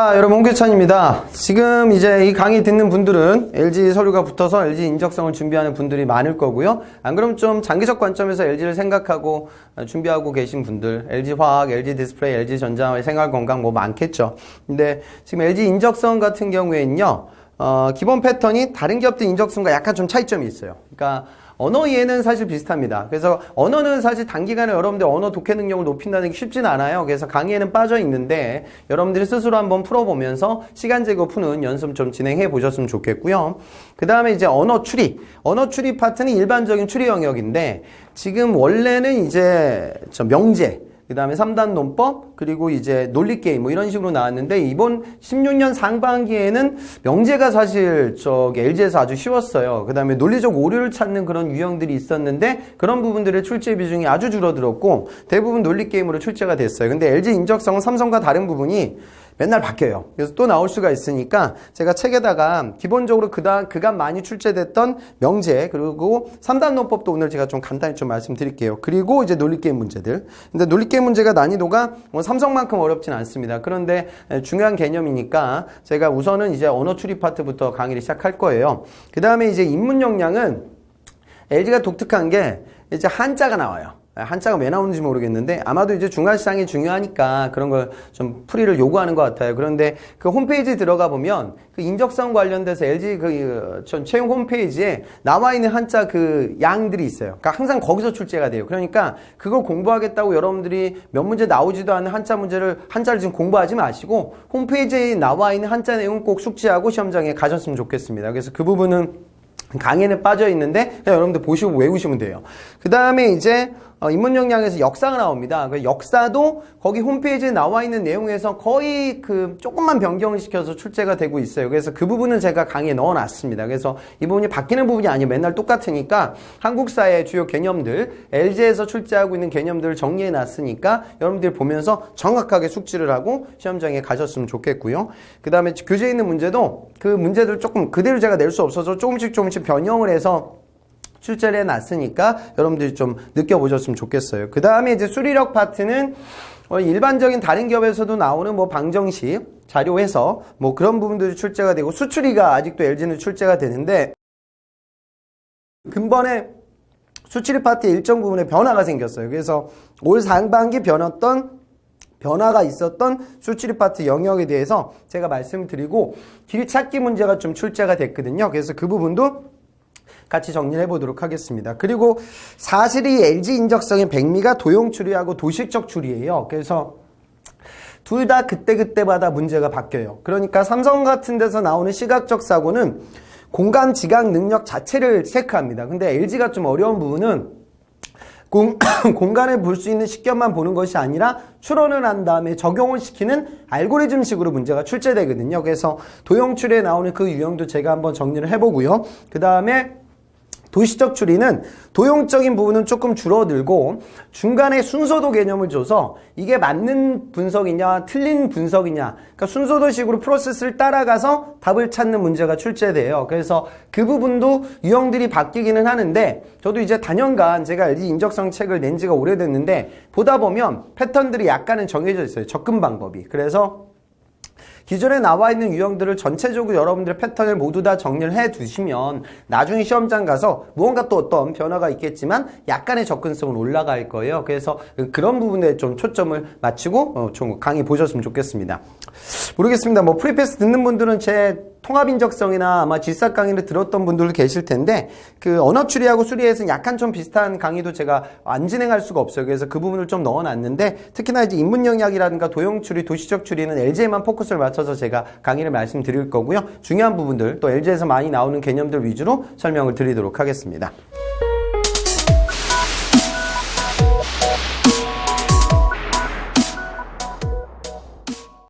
자, 여러분 홍규찬입니다. 지금 이제 이 강의 듣는 분들은 LG 서류가 붙어서 LG 인적성을 준비하는 분들이 많을 거고요. 안 그럼 좀 장기적 관점에서 LG를 생각하고 준비하고 계신 분들, LG 화학, LG 디스플레이, LG 전자, 생활건강 뭐 많겠죠. 근데 지금 LG 인적성 같은 경우에는요, 기본 패턴이 다른 기업들 인적성과 약간 좀 차이점이 있어요. 그러니까 언어 이해는 사실 비슷합니다. 그래서 언어는 사실 단기간에 여러분들 언어 독해 능력을 높인다는 게 쉽진 않아요. 그래서 강의에는 빠져 있는데 여러분들이 스스로 한번 풀어보면서 시간 제거 푸는 연습 좀 진행해 보셨으면 좋겠고요. 그 다음에 이제 언어 추리 파트는 일반적인 추리 영역인데 지금 원래는 이제 명제, 그 다음에 3단 논법, 그리고 이제 논리게임, 뭐 이런 식으로 나왔는데, 이번 16년 상반기에는 명제가 사실 LG에서 아주 쉬웠어요. 그 다음에 논리적 오류를 찾는 그런 유형들이 있었는데, 그런 부분들의 출제 비중이 아주 줄어들었고, 대부분 논리게임으로 출제가 됐어요. 근데 LG 인적성은 삼성과 다른 부분이 맨날 바뀌어요. 그래서 또 나올 수가 있으니까 제가 책에다가 기본적으로 그간 많이 출제됐던 명제 그리고 3단 논법도 오늘 제가 좀 간단히 좀 말씀드릴게요. 그리고 이제 논리게임 문제들. 근데 논리게임 문제가 난이도가 뭐 삼성만큼 어렵진 않습니다. 그런데 중요한 개념이니까 제가 우선은 이제 언어 추리 파트부터 강의를 시작할 거예요. 그 다음에 이제 인문 역량은 LG가 독특한 게 이제 한자가 나와요. 한자가 왜 나오는지 모르겠는데 아마도 이제 중간시장이 중요하니까 그런 걸 좀 풀이를 요구하는 것 같아요. 그런데 그 홈페이지 들어가 보면 그 인적성 관련돼서 LG 전 채용 홈페이지에 나와 있는 한자 그 양들이 있어요. 그러니까 항상 거기서 출제가 돼요. 그러니까 그걸 공부하겠다고 여러분들이 몇 문제 나오지도 않는 한자를 지금 공부하지 마시고 홈페이지에 나와 있는 한자 내용 꼭 숙지하고 시험장에 가셨으면 좋겠습니다. 그래서 그 부분은 강의는 빠져 있는데 그냥 여러분들 보시고 외우시면 돼요. 그 다음에 이제 인문 역량에서 역사가 나옵니다. 그 역사도 거기 홈페이지에 나와 있는 내용에서 거의 조금만 변경을 시켜서 출제가 되고 있어요. 그래서 그 부분은 제가 강의에 넣어놨습니다. 그래서 이 부분이 바뀌는 부분이 아니에요. 맨날 똑같으니까 한국사의 주요 개념들, LG에서 출제하고 있는 개념들을 정리해놨으니까 여러분들이 보면서 정확하게 숙지를 하고 시험장에 가셨으면 좋겠고요. 그 다음에 교재에 있는 문제도 그 문제들 조금 그대로 제가 낼 수 없어서 조금씩 변형을 해서 출제를 해놨으니까 여러분들이 좀 느껴보셨으면 좋겠어요. 그 다음에 이제 수리력 파트는 일반적인 다른 기업에서도 나오는 뭐 방정식, 자료에서 뭐 그런 부분들이 출제가 되고 수출이가 아직도 LG는 출제가 되는데 근본에 수출이 파트의 일정 부분에 변화가 생겼어요. 그래서 올 상반기 변화가 있었던 수출입 파트 영역에 대해서 제가 말씀드리고 길찾기 문제가 좀 출제가 됐거든요. 그래서 그 부분도 같이 정리를 해보도록 하겠습니다. 그리고 사실 이 LG 인적성의 백미가 도용 추리하고 도식적 추리예요. 그래서 둘 다 그때마다 문제가 바뀌어요. 그러니까 삼성 같은 데서 나오는 시각적 사고는 공간 지각 능력 자체를 체크합니다. 근데 LG가 좀 어려운 부분은 공간을 볼 수 있는 시점만 보는 것이 아니라 추론을 한 다음에 적용을 시키는 알고리즘식으로 문제가 출제되거든요. 그래서 도형 추리에 나오는 그 유형도 제가 한번 정리를 해보고요. 그 다음에 도시적 추리는 도형적인 부분은 조금 줄어들고 중간에 순서도 개념을 줘서 이게 맞는 분석이냐 틀린 분석이냐, 그러니까 순서도식으로 프로세스를 따라가서 답을 찾는 문제가 출제돼요. 그래서 그 부분도 유형들이 바뀌기는 하는데 저도 이제 단연간 제가 LG 인적성 책을 낸 지가 오래됐는데 보다 보면 패턴들이 약간은 정해져 있어요. 접근 방법이. 그래서 기존에 나와 있는 유형들을 전체적으로 여러분들의 패턴을 모두 다 정리를 해 두시면 나중에 시험장 가서 무언가 또 어떤 변화가 있겠지만 약간의 접근성은 올라갈 거예요. 그래서 그런 부분에 좀 초점을 맞추고 좀 강의 보셨으면 좋겠습니다. 모르겠습니다. 뭐 프리패스 듣는 분들은 제 통합 인적성이나 아마 질삭 강의를 들었던 분들도 계실 텐데 그 언어 추리하고 수리에서는 약간 좀 비슷한 강의도 제가 안 진행할 수가 없어요. 그래서 그 부분을 좀 넣어놨는데 특히나 이제 인문 영역이라든가 도형 추리, 도시적 추리는 LG에만 포커스를 맞춰서 제가 강의를 말씀드릴 거고요. 중요한 부분들 또 LG에서 많이 나오는 개념들 위주로 설명을 드리도록 하겠습니다.